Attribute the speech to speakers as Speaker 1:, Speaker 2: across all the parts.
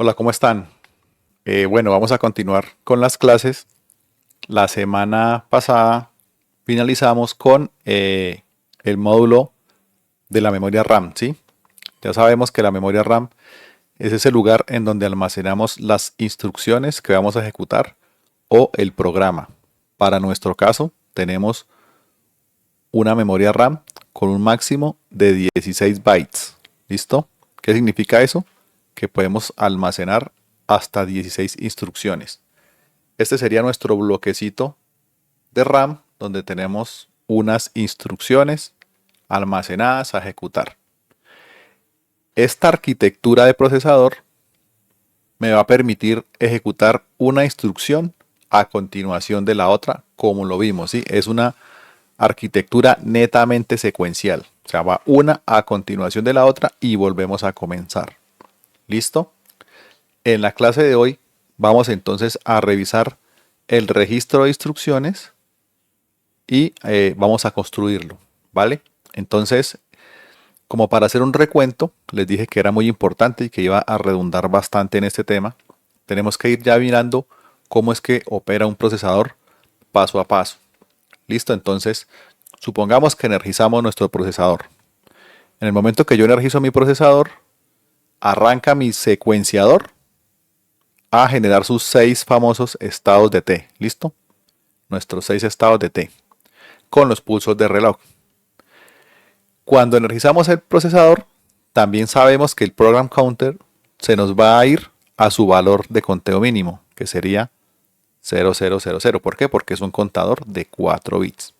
Speaker 1: Hola, ¿cómo están? Bueno, vamos a continuar con las clases. La semana pasada finalizamos con el módulo de la memoria RAM, ¿sí? Ya sabemos que la memoria RAM es ese lugar en donde almacenamos las instrucciones que vamos a ejecutar o el programa. Para nuestro caso, tenemos una memoria RAM con un máximo de 16 bytes. ¿Listo? ¿Qué significa eso? Que podemos almacenar hasta 16 instrucciones. Este sería nuestro bloquecito de RAM donde tenemos unas instrucciones almacenadas a ejecutar. Esta arquitectura de procesador me va a permitir ejecutar una instrucción a continuación de la otra, como lo vimos, ¿sí? Es una arquitectura netamente secuencial. O sea, va una a continuación de la otra y volvemos a comenzar. ¿Listo? En la clase de hoy vamos entonces a revisar el registro de instrucciones y vamos a construirlo, ¿vale? Entonces, como para hacer un recuento, les dije que era muy importante y que iba a redundar bastante en este tema. Tenemos que ir ya mirando cómo es que opera un procesador paso a paso. Listo, entonces, supongamos que energizamos nuestro procesador. En el momento que yo energizo mi procesador, arranca mi secuenciador a generar sus 6 famosos estados de T. ¿Listo? Nuestros 6 estados de T con los pulsos de reloj. Cuando energizamos el procesador, también sabemos que el program counter se nos va a ir a su valor de conteo mínimo, que sería 0000. ¿Por qué? Porque es un contador de 4 bits.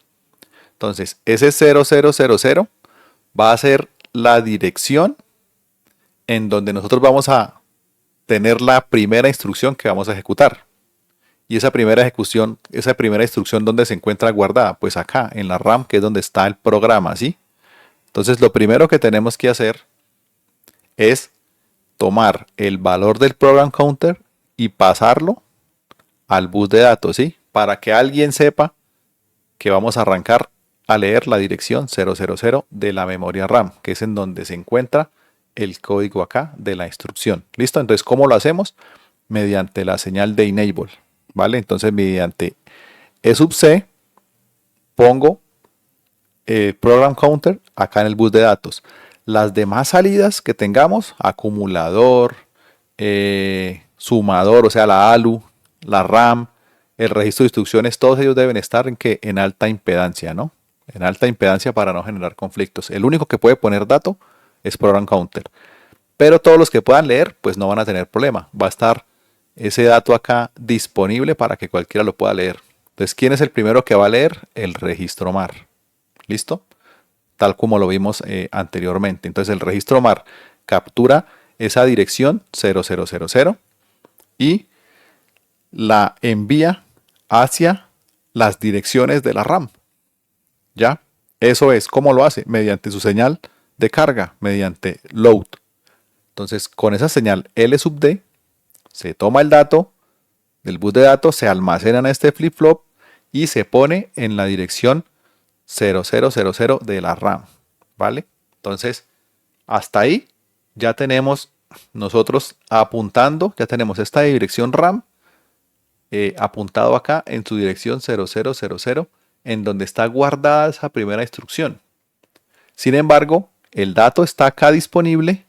Speaker 1: Entonces, ese 0000 va a ser la dirección en donde nosotros vamos a tener la primera instrucción que vamos a ejecutar. Y esa primera instrucción, ¿dónde se encuentra guardada? Pues acá, en la RAM, que es donde está el programa, ¿sí? Entonces, lo primero que tenemos que hacer es tomar el valor del program counter y pasarlo al bus de datos, ¿sí? Para que alguien sepa que vamos a arrancar a leer la dirección 000 de la memoria RAM, que es en donde se encuentra el código acá de la instrucción. ¿Listo? Entonces, ¿cómo lo hacemos? Mediante la señal de enable, ¿vale? Entonces, mediante E sub C, pongo el program counter acá en el bus de datos. Las demás salidas que tengamos, acumulador, sumador, o sea, la ALU, la RAM, el registro de instrucciones, todos ellos deben estar en alta impedancia, ¿no? En alta impedancia para no generar conflictos. El único que puede poner dato es program counter. Pero todos los que puedan leer, pues no van a tener problema. Va a estar ese dato acá disponible para que cualquiera lo pueda leer. Entonces, ¿quién es el primero que va a leer? El registro MAR. ¿Listo? Tal como lo vimos anteriormente. Entonces el registro MAR captura esa dirección 0000 y la envía hacia las direcciones de la RAM. ¿Ya? Eso es. ¿Cómo lo hace? Mediante su señal de carga, mediante load. Entonces con esa señal L sub D se toma el dato del bus de datos, se almacena en este flip-flop y se pone en la dirección 0000 de la RAM, ¿vale? Entonces, hasta ahí ya tenemos nosotros apuntando, ya tenemos esta dirección RAM apuntado acá en su dirección 0000, en donde está guardada esa primera instrucción. Sin embargo, el dato está acá disponible,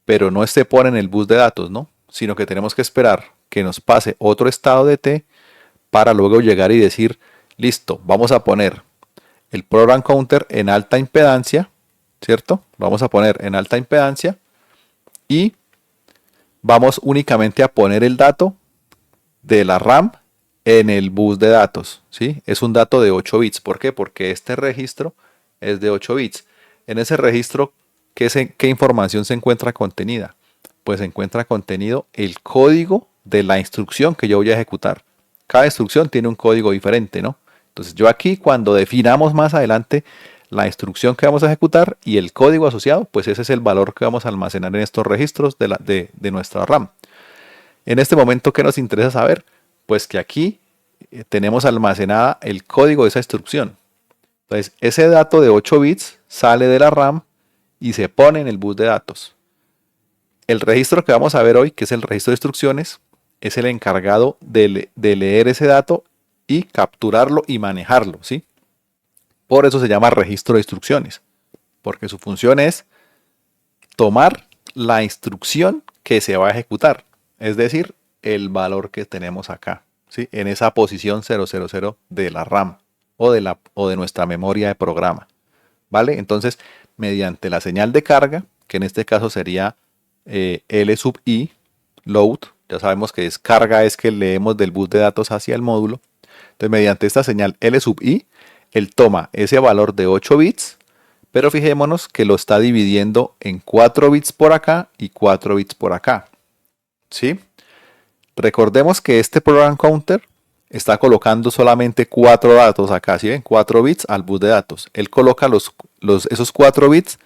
Speaker 1: pero no se pone en el bus de datos, ¿no? Sino que tenemos que esperar que nos pase otro estado de T para luego llegar y decir, listo, vamos a poner el program counter en alta impedancia, ¿cierto? Vamos a poner en alta impedancia y vamos únicamente a poner el dato de la RAM en el bus de datos, ¿sí? Es un dato de 8 bits. ¿Por qué? Porque este registro es de 8 bits. En ese registro, ¿qué información se encuentra contenida? Pues se encuentra contenido el código de la instrucción que yo voy a ejecutar. Cada instrucción tiene un código diferente, ¿no? Entonces yo aquí cuando definamos más adelante la instrucción que vamos a ejecutar y el código asociado, pues ese es el valor que vamos a almacenar en estos registros de nuestra RAM. En este momento, ¿qué nos interesa saber? Pues que aquí tenemos almacenada el código de esa instrucción. Entonces ese dato de 8 bits sale de la RAM y se pone en el bus de datos. El registro que vamos a ver hoy, que es el registro de instrucciones, es el encargado de leer ese dato y capturarlo y manejarlo, ¿sí? Por eso se llama registro de instrucciones, porque su función es tomar la instrucción que se va a ejecutar, es decir, el valor que tenemos acá, ¿sí? En esa posición 000 de la RAM o de nuestra memoria de programa, ¿vale? Entonces, mediante la señal de carga, que en este caso sería L sub I, load, ya sabemos que es carga, es que leemos del bus de datos hacia el módulo. Entonces, mediante esta señal L sub I, él toma ese valor de 8 bits, pero fijémonos que lo está dividiendo en 4 bits por acá y 4 bits por acá, ¿sí? Recordemos que este program counter está colocando solamente 4 datos acá, ¿sí ven? 4 bits al bus de datos. Él coloca esos 4 bits,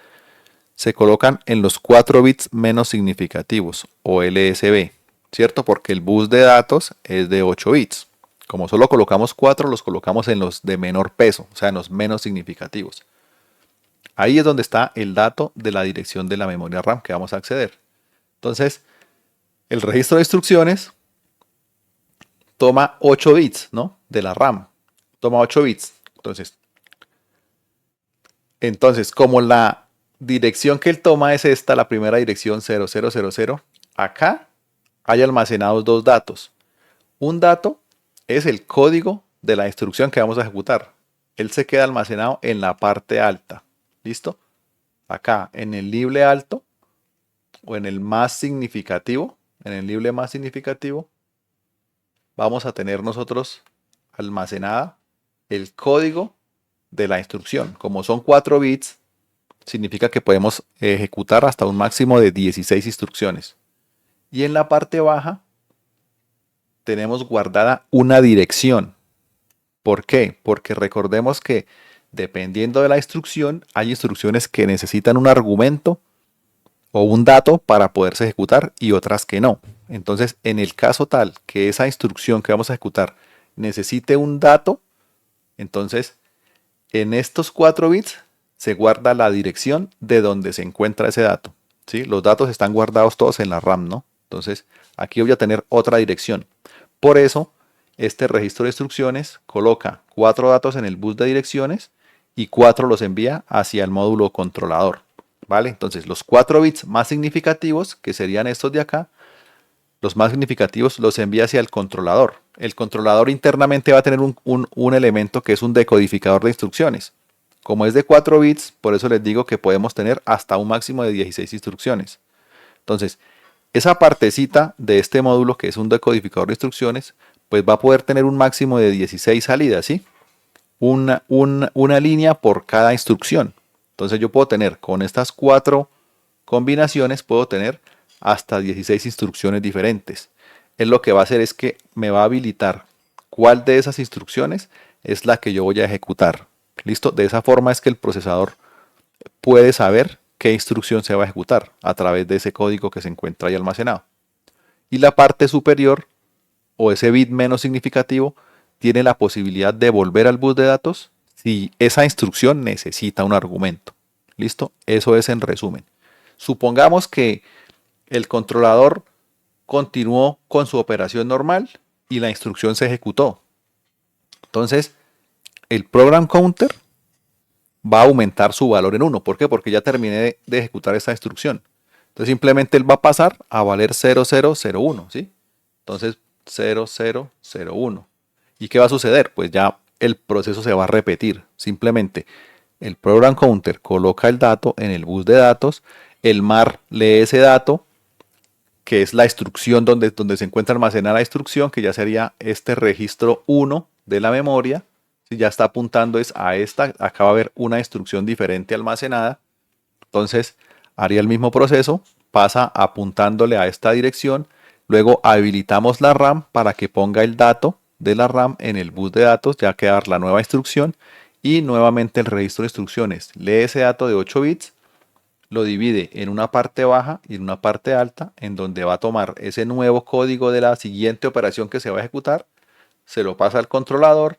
Speaker 1: se colocan en los 4 bits menos significativos, o LSB, ¿cierto? Porque el bus de datos es de 8 bits. Como solo colocamos 4, los colocamos en los de menor peso, o sea, en los menos significativos. Ahí es donde está el dato de la dirección de la memoria RAM que vamos a acceder. Entonces, el registro de instrucciones toma 8 bits, ¿no? De la RAM. Toma 8 bits. Entonces, como la dirección que él toma es esta, la primera dirección 0000, acá hay almacenados dos datos. Un dato es el código de la instrucción que vamos a ejecutar. Él se queda almacenado en la parte alta. ¿Listo? Acá en el libre alto o en el más significativo, en el libre más significativo, vamos a tener nosotros almacenada el código de la instrucción. Como son 4 bits, significa que podemos ejecutar hasta un máximo de 16 instrucciones. Y en la parte baja tenemos guardada una dirección. ¿Por qué? Porque recordemos que dependiendo de la instrucción, hay instrucciones que necesitan un argumento o un dato para poderse ejecutar y otras que no. Entonces, en el caso tal que esa instrucción que vamos a ejecutar necesite un dato, entonces en estos 4 bits se guarda la dirección de donde se encuentra ese dato, ¿sí? Los datos están guardados todos en la RAM, ¿no? Entonces, aquí voy a tener otra dirección. Por eso, este registro de instrucciones coloca 4 datos en el bus de direcciones y 4 los envía hacia el módulo controlador, ¿vale? Entonces, los 4 bits más significativos, que serían estos de acá, los más significativos los envía hacia el controlador. El controlador internamente va a tener un elemento que es un decodificador de instrucciones. Como es de 4 bits, por eso les digo que podemos tener hasta un máximo de 16 instrucciones. Entonces, esa partecita de este módulo, que es un decodificador de instrucciones, pues va a poder tener un máximo de 16 salidas, ¿sí? Una línea por cada instrucción. Entonces yo puedo tener con estas 4 combinaciones, puedo tener hasta 16 instrucciones diferentes. Él lo que va a hacer es que me va a habilitar cuál de esas instrucciones es la que yo voy a ejecutar. ¿Listo? De esa forma es que el procesador puede saber qué instrucción se va a ejecutar a través de ese código que se encuentra ahí almacenado. Y la parte superior o ese bit menos significativo tiene la posibilidad de volver al bus de datos si esa instrucción necesita un argumento. ¿Listo? Eso es en resumen. Supongamos que el controlador continuó con su operación normal y la instrucción se ejecutó. Entonces, el program counter va a aumentar su valor en 1. ¿Por qué? Porque ya terminé de ejecutar esta instrucción. Entonces, simplemente él va a pasar a valer 0001, ¿sí? Entonces, 0001. ¿Y qué va a suceder? Pues ya el proceso se va a repetir. Simplemente el program counter coloca el dato en el bus de datos, el MAR lee ese dato, que es la instrucción donde se encuentra almacenada la instrucción, que ya sería este registro 1 de la memoria. Si ya está apuntando es a esta, acá va a haber una instrucción diferente almacenada. Entonces haría el mismo proceso, pasa apuntándole a esta dirección, luego habilitamos la RAM para que ponga el dato de la RAM en el bus de datos, ya que dar la nueva instrucción y nuevamente el registro de instrucciones. Lee ese dato de 8 bits, lo divide en una parte baja y en una parte alta, en donde va a tomar ese nuevo código de la siguiente operación que se va a ejecutar, se lo pasa al controlador,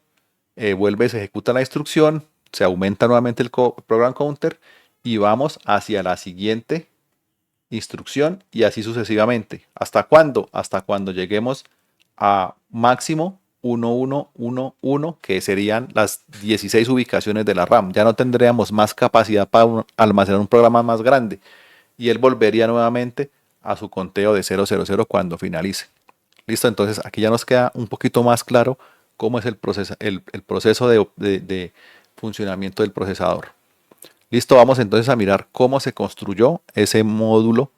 Speaker 1: vuelve, se ejecuta la instrucción, se aumenta nuevamente el program counter y vamos hacia la siguiente instrucción y así sucesivamente. ¿Hasta cuándo? Hasta cuando lleguemos a máximo 1111, que serían las 16 ubicaciones de la RAM. Ya no tendríamos más capacidad para almacenar un programa más grande y él volvería nuevamente a su conteo de 000 cuando finalice. Listo, entonces aquí ya nos queda un poquito más claro cómo es el proceso de funcionamiento del procesador. Listo, vamos entonces a mirar cómo se construyó ese módulo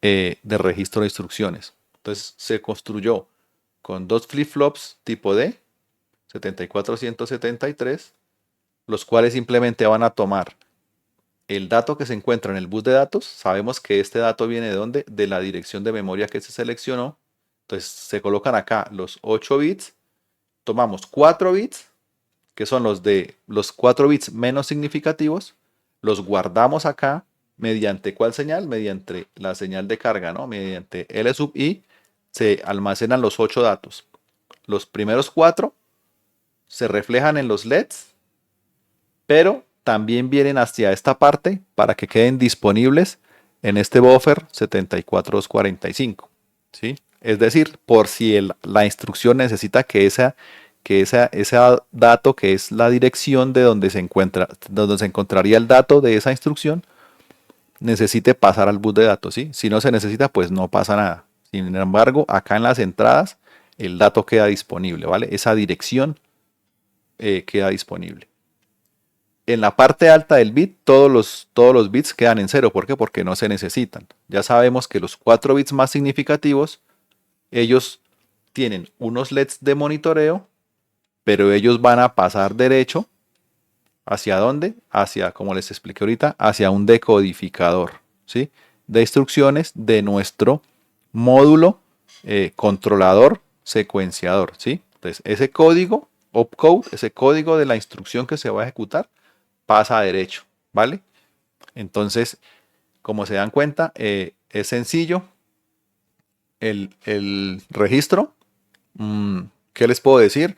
Speaker 1: de registro de instrucciones. Entonces se construyó con dos flip-flops tipo D, 74173, los cuales simplemente van a tomar el dato que se encuentra en el bus de datos. Sabemos que este dato viene de ¿dónde? De la dirección de memoria que se seleccionó. Entonces se colocan acá los 8 bits, tomamos 4 bits, que son los 4 bits menos significativos, los guardamos acá mediante ¿cuál señal? Mediante la señal de carga, ¿no? Mediante L sub I se almacenan los 8 datos. Los primeros 4 se reflejan en los LEDs, pero también vienen hacia esta parte para que queden disponibles en este buffer 74245, ¿sí? Es decir, por si la instrucción necesita que ese dato, que es la dirección de donde se encontraría el dato de esa instrucción, necesite pasar al bus de datos, ¿sí? Si no se necesita, pues no pasa nada. Sin embargo, acá en las entradas, el dato queda disponible, ¿vale? Esa dirección queda disponible. En la parte alta del bit, todos los bits quedan en cero. ¿Por qué? Porque no se necesitan. Ya sabemos que los 4 bits más significativos, ellos tienen unos LEDs de monitoreo, pero ellos van a pasar derecho. ¿Hacia dónde? Hacia, como les expliqué ahorita, hacia un decodificador, ¿sí? De instrucciones de nuestro módulo controlador secuenciador, ¿sí? Entonces, ese código, opcode, ese código de la instrucción que se va a ejecutar, pasa a derecho, ¿vale? Entonces, como se dan cuenta, es sencillo el registro. ¿Qué les puedo decir?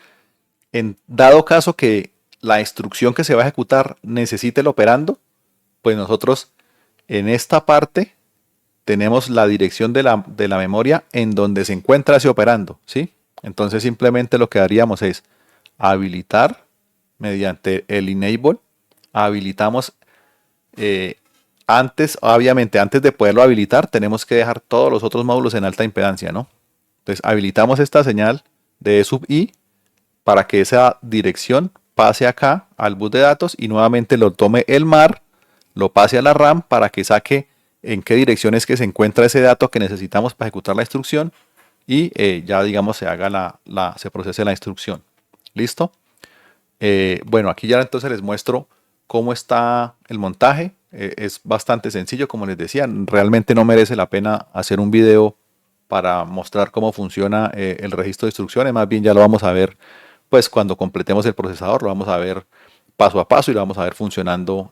Speaker 1: En dado caso que la instrucción que se va a ejecutar necesite el operando, pues nosotros en esta parte tenemos la dirección de la memoria en donde se encuentra ese operando, ¿sí? Entonces simplemente lo que haríamos es habilitar mediante el enable, habilitamos obviamente antes de poderlo habilitar tenemos que dejar todos los otros módulos en alta impedancia, ¿no? Entonces habilitamos esta señal de E sub I para que esa dirección pase acá al bus de datos y nuevamente lo tome el MAR, lo pase a la RAM para que saque en qué dirección es que se encuentra ese dato que necesitamos para ejecutar la instrucción y ya digamos se procese la instrucción. ¿Listo? Bueno, aquí ya entonces les muestro cómo está el montaje. Es bastante sencillo, como les decía. Realmente no merece la pena hacer un video para mostrar cómo funciona el registro de instrucciones. Más bien ya lo vamos a ver pues cuando completemos el procesador, lo vamos a ver paso a paso y lo vamos a ver funcionando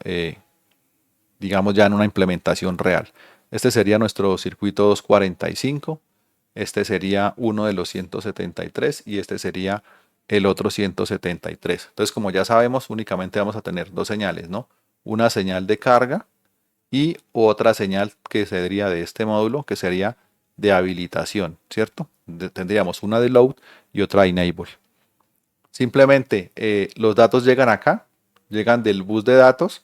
Speaker 1: digamos ya en una implementación real. Este sería nuestro circuito 245, este sería uno de los 173 y este sería el otro 173. Entonces, como ya sabemos, únicamente vamos a tener dos señales, ¿no? Una señal de carga y otra señal que sería de este módulo, que sería de habilitación, ¿cierto? Tendríamos una de load y otra de enable. Simplemente los datos llegan acá, llegan del bus de datos.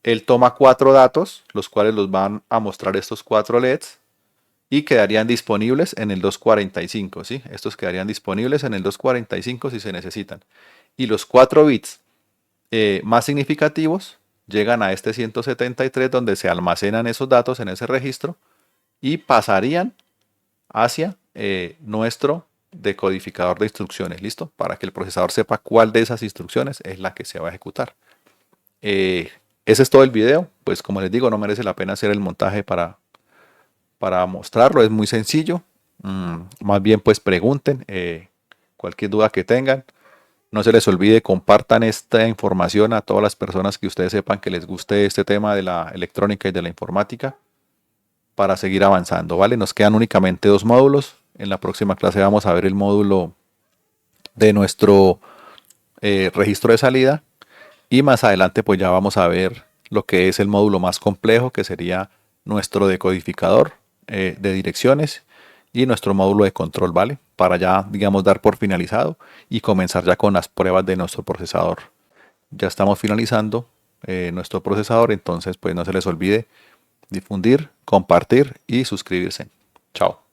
Speaker 1: Él toma 4 datos, los cuales los van a mostrar estos 4 LEDs y quedarían disponibles en el 245, ¿sí? Estos quedarían disponibles en el 245 si se necesitan. Y los 4 bits más significativos llegan a este 173 donde se almacenan esos datos en ese registro y pasarían hacia nuestro decodificador de instrucciones, ¿listo? Para que el procesador sepa cuál de esas instrucciones es la que se va a ejecutar. Ese es todo el video. Pues como les digo, no merece la pena hacer el montaje para mostrarlo. Es muy sencillo. Más bien pues pregunten cualquier duda que tengan. No se les olvide, compartan esta información a todas las personas que ustedes sepan que les guste este tema de la electrónica y de la informática para seguir avanzando, ¿vale? Nos quedan únicamente 2 módulos. En la próxima clase vamos a ver el módulo de nuestro registro de salida y más adelante pues ya vamos a ver lo que es el módulo más complejo, que sería nuestro decodificador de direcciones y nuestro módulo de control, ¿vale? Para ya, digamos, dar por finalizado y comenzar ya con las pruebas de nuestro procesador. Ya estamos finalizando nuestro procesador, entonces pues no se les olvide difundir, compartir y suscribirse. Chao.